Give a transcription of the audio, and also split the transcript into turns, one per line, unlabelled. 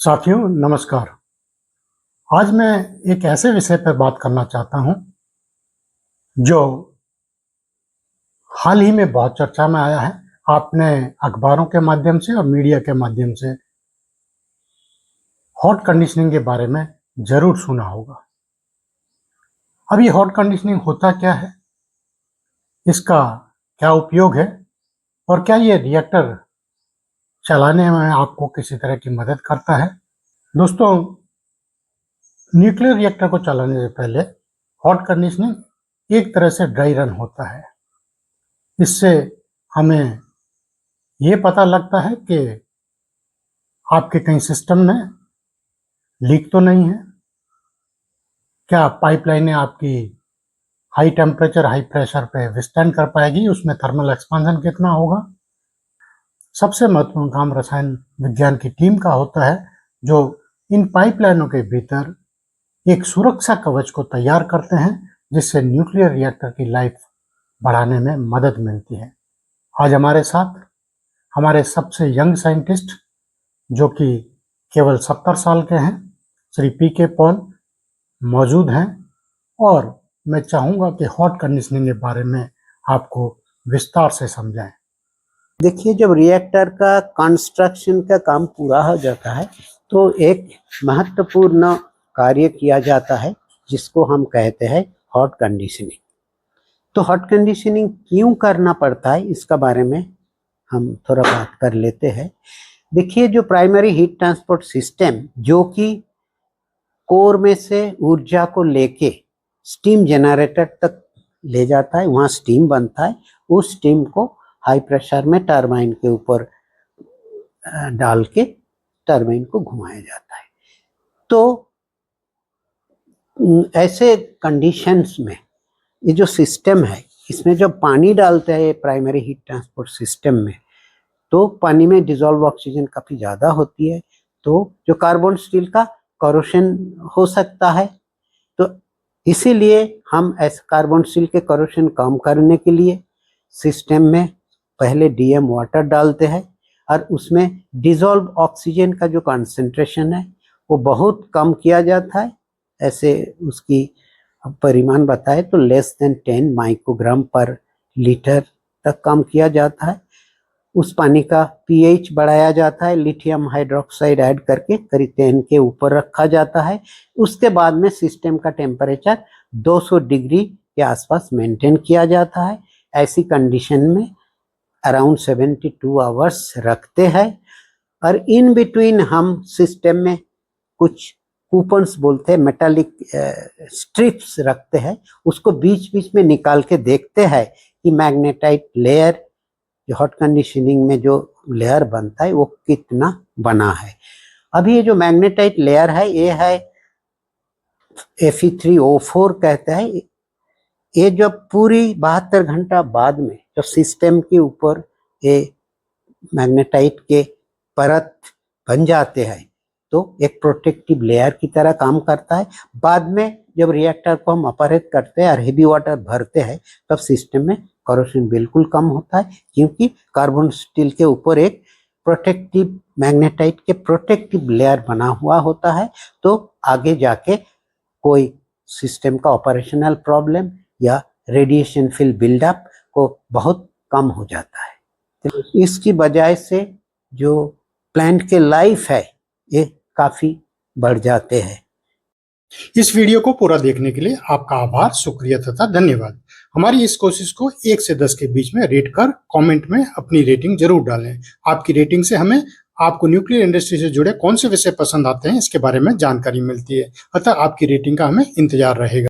साथियों नमस्कार। आज मैं एक ऐसे विषय पर बात करना चाहता हूं जो हाल ही में बहुत चर्चा में आया है। आपने अखबारों के माध्यम से और मीडिया के माध्यम से हॉट कंडीशनिंग के बारे में जरूर सुना होगा। अब ये हॉट कंडीशनिंग होता क्या है, इसका क्या उपयोग है और क्या ये रिएक्टर चलाने में आपको किसी तरह की मदद करता है। दोस्तों, न्यूक्लियर रिएक्टर को चलाने से पहले हॉट कंडीशनिंग एक तरह से ड्राई रन होता है। इससे हमें ये पता लगता है कि आपके कहीं सिस्टम में लीक तो नहीं है, क्या पाइपलाइनें आपकी हाई टेम्परेचर हाई प्रेशर पे विस्टैंड कर पाएगी, उसमें थर्मल एक्सपांशन कितना होगा। सबसे महत्वपूर्ण काम रसायन विज्ञान की टीम का होता है, जो इन पाइपलाइनों के भीतर एक सुरक्षा कवच को तैयार करते हैं, जिससे न्यूक्लियर रिएक्टर की लाइफ बढ़ाने में मदद मिलती है। आज हमारे साथ हमारे सबसे यंग साइंटिस्ट, जो कि केवल 70 साल के हैं, श्री पी.के. पॉल मौजूद हैं और मैं चाहूँगा कि हॉट कंडीशनिंग के बारे में आपको विस्तार से समझाएं।
देखिए, जब रिएक्टर का कंस्ट्रक्शन का काम पूरा हो जाता है तो एक महत्वपूर्ण कार्य किया जाता है जिसको हम कहते हैं हॉट कंडीशनिंग। तो हॉट कंडीशनिंग क्यों करना पड़ता है, इसका बारे में हम थोड़ा बात कर लेते हैं। देखिए, जो प्राइमरी हीट ट्रांसपोर्ट सिस्टम जो कि कोर में से ऊर्जा को लेके स्टीम जनरेटर तक ले जाता है, वहाँ स्टीम बनता है, उस स्टीम को हाई प्रेशर में टरबाइन के ऊपर डाल के टरबाइन को घुमाया जाता है। तो ऐसे कंडीशंस में ये जो सिस्टम है, इसमें जब पानी डालते हैं प्राइमरी हीट ट्रांसपोर्ट सिस्टम में, तो पानी में डिसॉल्व ऑक्सीजन काफ़ी ज़्यादा होती है, तो जो कार्बन स्टील का करोशन हो सकता है। तो इसीलिए हम ऐसे कार्बन स्टील के करोशन कम करने के लिए सिस्टम में पहले डीएम वाटर डालते हैं और उसमें डिसॉल्व ऑक्सीजन का जो कंसंट्रेशन है वो बहुत कम किया जाता है। ऐसे उसकी परिमाण बताए तो लेस देन 10 माइक्रोग्राम पर लीटर तक कम किया जाता है। उस पानी का पीएच बढ़ाया जाता है, लिथियम हाइड्रोक्साइड ऐड करके करीब 10 के ऊपर रखा जाता है। उसके बाद में सिस्टम का टेम्परेचर 200 डिग्री के आसपास मेंटेन किया जाता है। ऐसी कंडीशन में अराउंड 72 आवर्स रखते हैं और इन बिटवीन हम सिस्टम में कुछ कूपन्स बोलते हैं, मेटालिक स्ट्रिप्स रखते हैं, उसको बीच बीच में निकाल के देखते हैं कि मैग्नेटाइट लेयर, जो हॉट कंडीशनिंग में जो लेयर बनता है वो कितना बना है। अभी ये जो मैग्नेटाइट लेयर है ये है Fe3O4 कहते हैं। ये जब पूरी 72 घंटा बाद में जब सिस्टम के ऊपर ये मैग्नेटाइट के परत बन जाते हैं तो एक प्रोटेक्टिव लेयर की तरह काम करता है। बाद में जब रिएक्टर को हम ऑपरेट करते हैं और हेवी वाटर भरते हैं तब सिस्टम में करोशन बिल्कुल कम होता है, क्योंकि कार्बन स्टील के ऊपर एक प्रोटेक्टिव मैग्नेटाइट के प्रोटेक्टिव लेयर बना हुआ होता है। तो आगे जाके कोई सिस्टम का ऑपरेशनल प्रॉब्लम या रेडिएशन फील्ड बिल्डअप को बहुत कम हो जाता है। तो इसकी वजह से जो प्लांट के लाइफ है ये काफी बढ़ जाते हैं।
इस वीडियो को पूरा देखने के लिए आपका आभार, शुक्रिया तथा धन्यवाद। हमारी इस कोशिश को 1 से 10 के बीच में रेट कर कमेंट में अपनी रेटिंग जरूर डालें। आपकी रेटिंग से हमें आपको न्यूक्लियर इंडस्ट्री से जुड़े कौन से विषय पसंद आते हैं इसके बारे में जानकारी मिलती है, अतः आपकी रेटिंग का हमें इंतजार रहेगा।